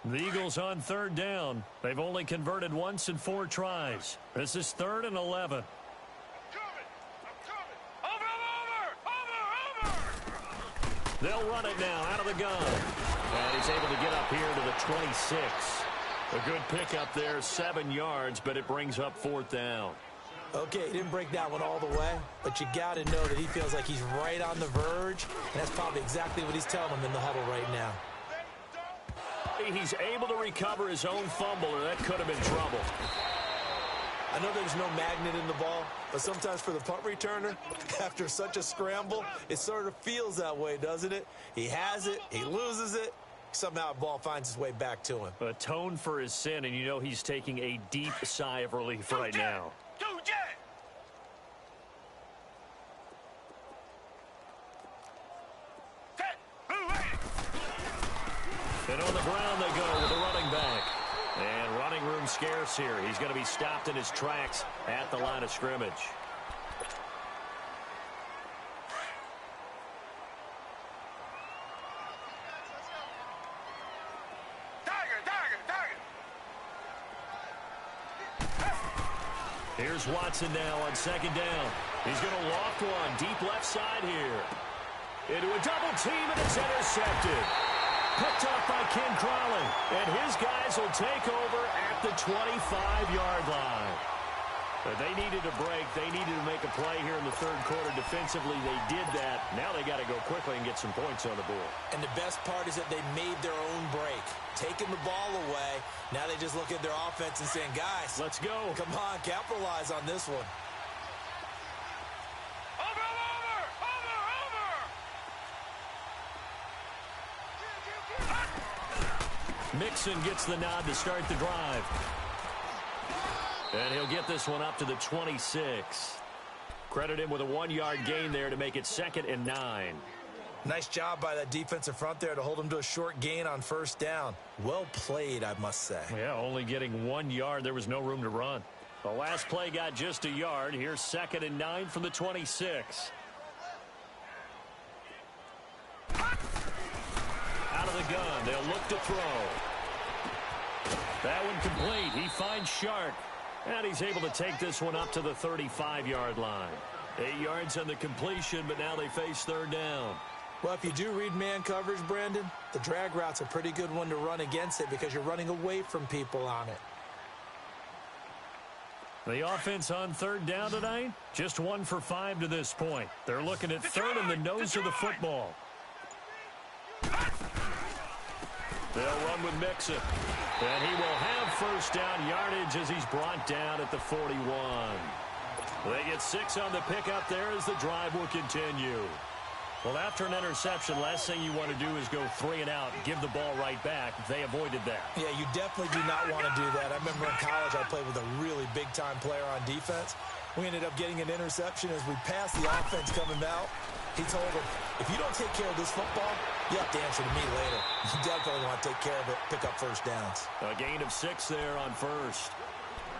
The Eagles on third down. They've only converted once in 4 tries. This is 3rd and 11. They'll run it now out of the gun. And he's able to get up here to the 26. A good pickup there, 7 yards, but it brings up 4th down. Okay, he didn't break that one all the way, but you got to know that he feels like he's right on the verge, and that's probably exactly what he's telling them in the huddle right now. He's able to recover his own fumble, or that could have been trouble. I know there's no magnet in the ball, but sometimes for the punt returner, after such a scramble, it sort of feels that way, doesn't it? He has it, he loses it, somehow the ball finds its way back to him. Atone for his sin, and you know he's taking a deep sigh of relief right now. And on the ground they go with the running back. And running room scarce here. He's going to be stopped in his tracks at the line of scrimmage. Here's Watson now on 2nd down. He's going to loft one deep left side here. Into a double team, and it's intercepted. Picked off by Ken Crawley, and his guys will take over at the 25-yard line. But they needed a break. They needed to make a play here in the 3rd quarter. Defensively, they did that. Now they got to go quickly and get some points on the board. And the best part is that they made their own break, taking the ball away. Now they just look at their offense and saying, guys, let's go. Come on, capitalize on this one. Mixon gets the nod to start the drive. And he'll get this one up to the 26. Credit him with a 1-yard gain there to make it 2nd and 9. Nice job by that defensive front there to hold him to a short gain on 1st down. Well played, I must say. Yeah, only getting 1 yard. There was no room to run. The last play got just a yard. Here's 2nd and 9 from the 26. Out of the gun. They'll look to throw. That one complete. He finds Shark. And he's able to take this one up to the 35-yard line. 8 yards on the completion, but now they face 3rd down. Well, if you do read man coverage, Brandon, the drag route's a pretty good one to run against it because you're running away from people on it. The offense on 3rd down tonight, just 1 for 5 to this point. They're looking at 3rd and the nose of the football. They'll run with Mixon. And he will have 1st down yardage as he's brought down at the 41. They get 6 on the pickup there as the drive will continue. Well, after an interception, last thing you want to do is go 3 and out, give the ball right back. They avoided that. Yeah, you definitely do not want to do that. I remember in college I played with a really big-time player on defense. We ended up getting an interception as we passed the offense coming out. He told him, if you don't take care of this football, you have to answer to me later. You definitely want to take care of it, pick up 1st downs. A gain of 6 there on 1st.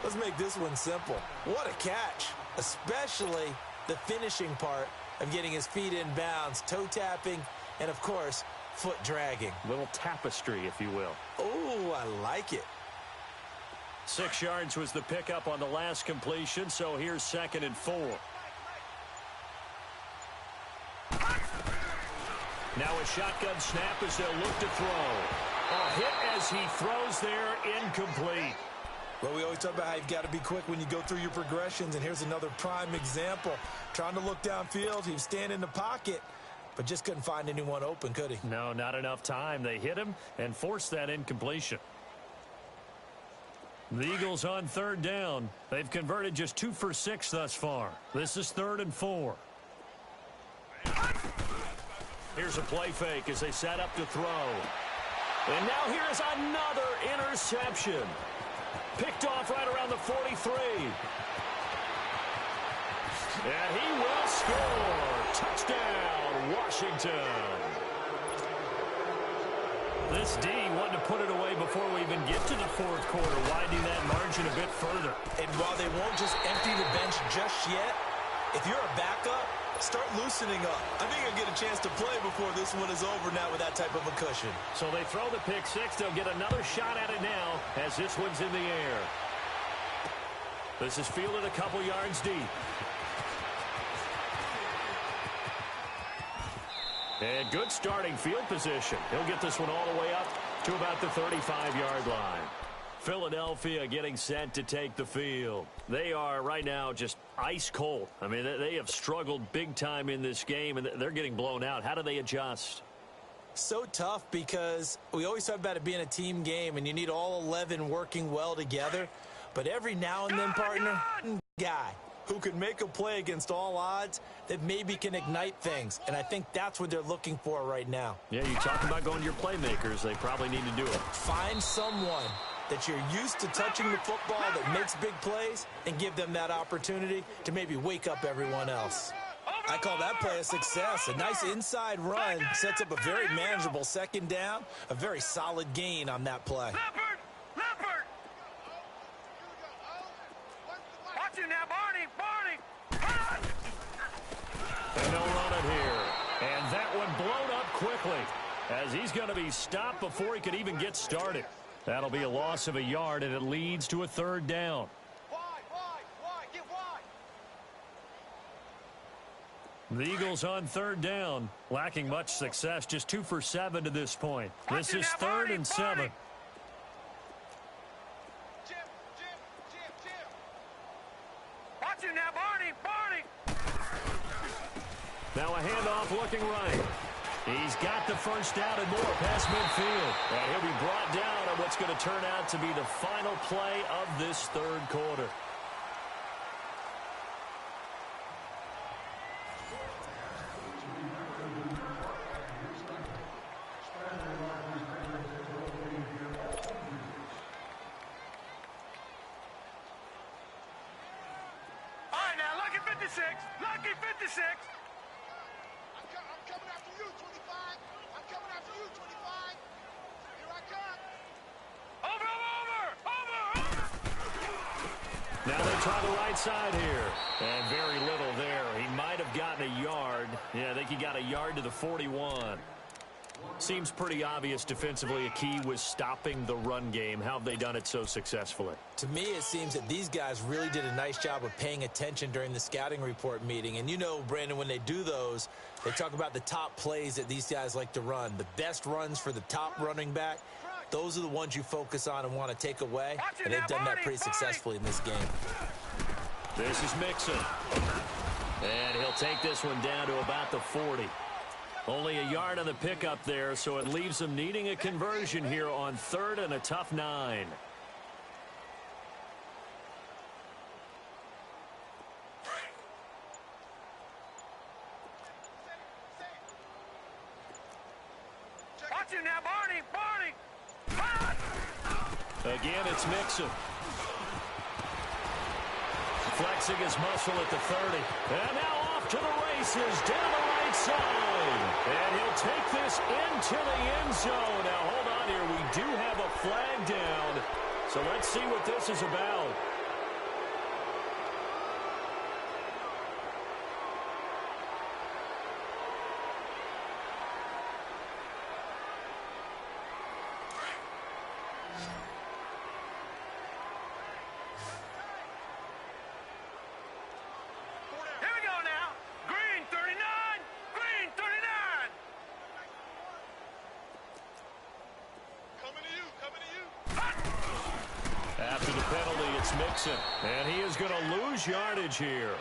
Let's make this one simple. What a catch, especially the finishing part of getting his feet in bounds, toe tapping, and, of course, foot dragging. Little tapestry, if you will. Oh, I like it. 6 yards was the pickup on the last completion, so here's 2nd and 4. Now a shotgun snap as they'll look to throw. A hit as he throws there, incomplete. Well, we always talk about how you've got to be quick when you go through your progressions, and here's another prime example. Trying to look downfield, he was standing in the pocket, but just couldn't find anyone open, could he? No, not enough time. They hit him and forced that incompletion. The Eagles on 3rd down. They've converted just 2 for 6 thus far. This is 3rd and 4. Here's a play fake as they set up to throw. And now here is another interception. Picked off right around the 43. And he will score. Touchdown, Washington. This D wanted to put it away before we even get to the 4th quarter, widening that margin a bit further. And while they won't just empty the bench just yet, if you're a backup, Start loosening up. I think he'll get a chance to play before this one is over now with that type of a cushion. So they throw the pick six. They'll get another shot at it now as this one's in the air. This is fielded a couple yards deep. And good starting field position. He'll get this one all the way up to about the 35-yard line. Philadelphia getting set to take the field. They are right now just ice cold. I mean, they have struggled big time in this game, and they're getting blown out. How do they adjust? So tough because we always talk about it being a team game, and you need all 11 working well together. But every now and then, partner, guy who can make a play against all odds that maybe can ignite things. And I think that's what they're looking for right now. Yeah, you talk about going to your playmakers. They probably need to do it. Find someone that you're used to touching the football that makes big plays and give them that opportunity to maybe wake up everyone else. I call that play a success. A nice inside run sets up a very manageable second down, a very solid gain on that play. Leopard! Watch you now, Barney! And they'll run it here. And that one blown up quickly as he's going to be stopped before he could even get started. That'll be a loss of a yard, and it leads to a third down. Get wide! The Eagles on third down, lacking much success, just 2 for 7 to this point. This is 3rd and 7. Jim! Watch you now, Barney! Now a handoff looking right. He's got the first down and more past midfield. And he'll be brought down on what's going to turn out to be the final play of this third quarter. All right, now, lucky 56! Lucky 56! I'm coming after you, 25. I'm coming after you, 25. Here I come. Over! Now they try the right side here. And very little there. He might have gotten a yard. Yeah, I think he got a yard to the 41. Seems pretty obvious defensively a key was stopping the run game. How have they done it so successfully? To me, it seems that these guys really did a nice job of paying attention during the scouting report meeting. And you know, Brandon, when they do those, they talk about the top plays that these guys like to run. The best runs for the top running back, those are the ones you focus on and want to take away. And they've done that pretty successfully in this game. This is Mixon. And he'll take this one down to about the 40. Only a yard on the pickup there, so it leaves them needing a conversion here on 3rd and a tough 9. Watch you now, Barney! Again, it's Mixon. Flexing his muscle at the 30. And now off to the races down the right side. And he'll take this into the end zone. Now, hold on here. We do have a flag down. So let's see what this is about. Mixon, and he is going to lose yardage here.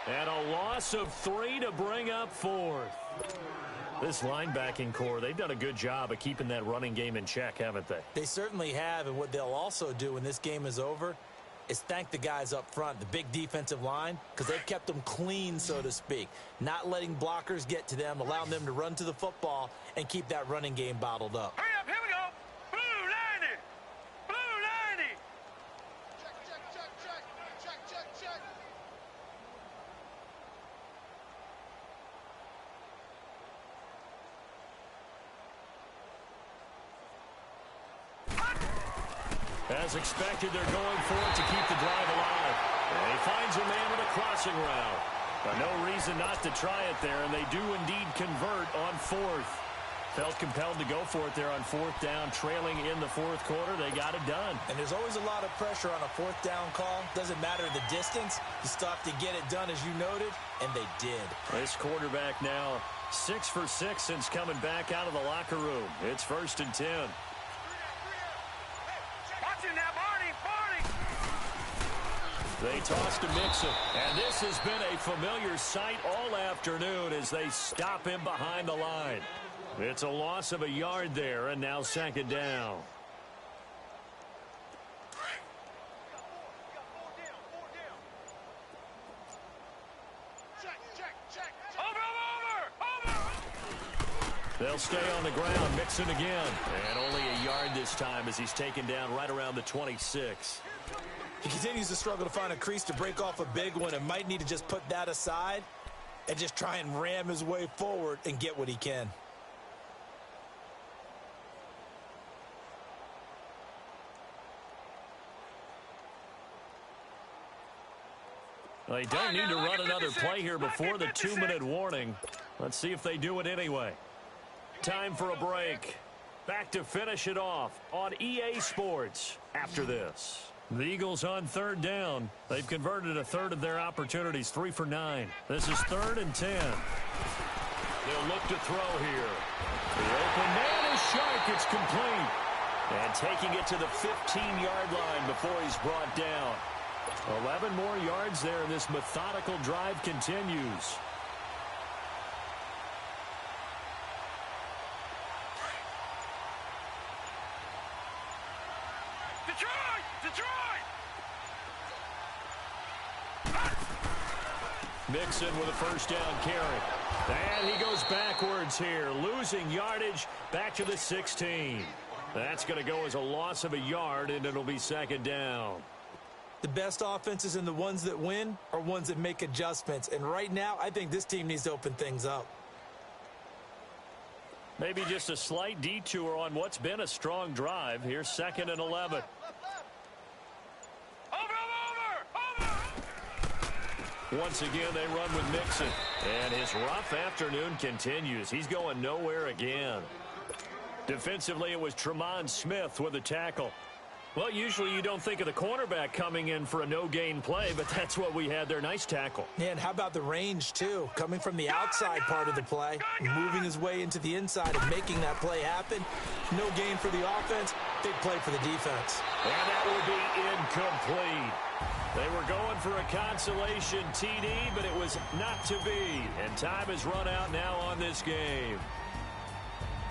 And a loss of 3 to bring up 4th. This linebacking core, they've done a good job of keeping that running game in check, haven't they? They certainly have, and what they'll also do when this game is over is thank the guys up front, the big defensive line, because they've kept them clean, so to speak. Not letting blockers get to them, allowing them to run to the football and keep that running game bottled up. Hurry up, here we go! Blue 90! Blue 90! Check. As expected, they're going for it to keep the drive alive. And he finds a man with a crossing route. No reason not to try it there, and they do indeed convert on fourth. Felt compelled to go for it there on fourth down, trailing in the fourth quarter. They got it done. And there's always a lot of pressure on a fourth down call. Doesn't matter the distance. You still have to get it done, as you noted, and they did. This quarterback now 6 for 6 since coming back out of the locker room. It's 1st and 10. Watching that, Barney! They toss to Mixon, and this has been a familiar sight all afternoon as they stop him behind the line. It's a loss of a yard there, and now 2nd down. They'll stay on the ground. Mixon again. And only a yard this time as he's taken down right around the 26. He continues to struggle to find a crease to break off a big one and might need to just put that aside and just try and ram his way forward and get what he can. They don't need to run another play here before the 2-minute warning. Let's see if they do it anyway. Time for a break. Back to finish it off on EA Sports after this. The Eagles on 3rd down. They've converted a third of their opportunities, 3 for 9. This is 3rd and 10. They'll look to throw here. The open man is sharp. It's complete. And taking it to the 15-yard line before he's brought down. 11 more yards there, and this methodical drive continues. Detroit! Mixon with a 1st down carry. And he goes backwards here, losing yardage back to the 16. That's going to go as a loss of a yard, and it'll be 2nd down. The best offenses and the ones that win are ones that make adjustments. And right now, I think this team needs to open things up. Maybe just a slight detour on what's been a strong drive. Here's 2nd and 11. Once again, they run with Mixon. And his rough afternoon continues. He's going nowhere again. Defensively, it was Tremont Smith with a tackle. Well, usually you don't think of the cornerback coming in for a no-gain play, but that's what we had there. Nice tackle. Yeah, and how about the range, too? Coming from the outside part of the play, moving his way into the inside and making that play happen. No gain for the offense, big play for the defense. And that will be incomplete. They were going for a consolation TD, but it was not to be. And time has run out now on this game.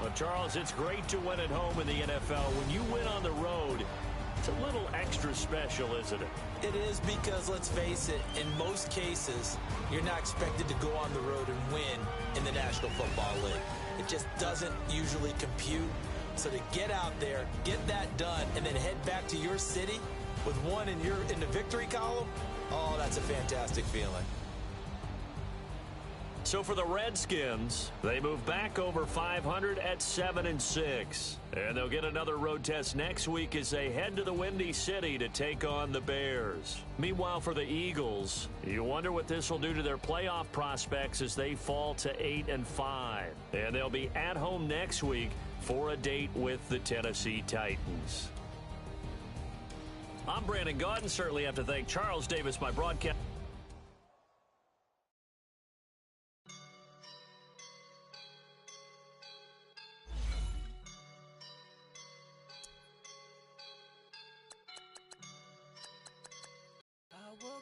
Well, Charles, it's great to win at home in the NFL. When you win on the road, it's a little extra special, isn't it? It is because, let's face it, in most cases, you're not expected to go on the road and win in the National Football League. It just doesn't usually compute. So to get out there, get that done, and then head back to your city with one in the victory column, oh, that's a fantastic feeling. So for the Redskins, they move back over 500 at 7-6. And they'll get another road test next week as they head to the Windy City to take on the Bears. Meanwhile, for the Eagles, you wonder what this will do to their playoff prospects as they fall to 8-5. And they'll be at home next week for a date with the Tennessee Titans. I'm Brandon Gaudin. Certainly have to thank Charles Davis, my broadcast.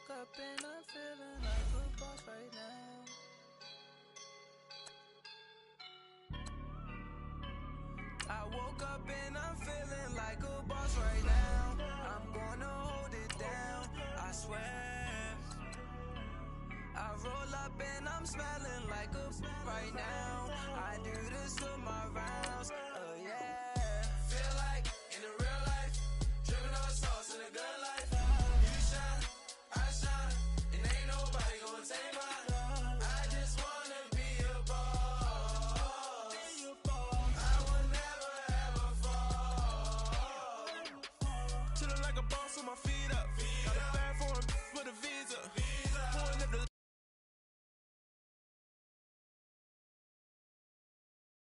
Up and I'm feeling like a boss right now. I woke up and I'm feeling like a boss right now. I'm gonna hold it down, I swear. I roll up and I'm smelling like a right now. I do the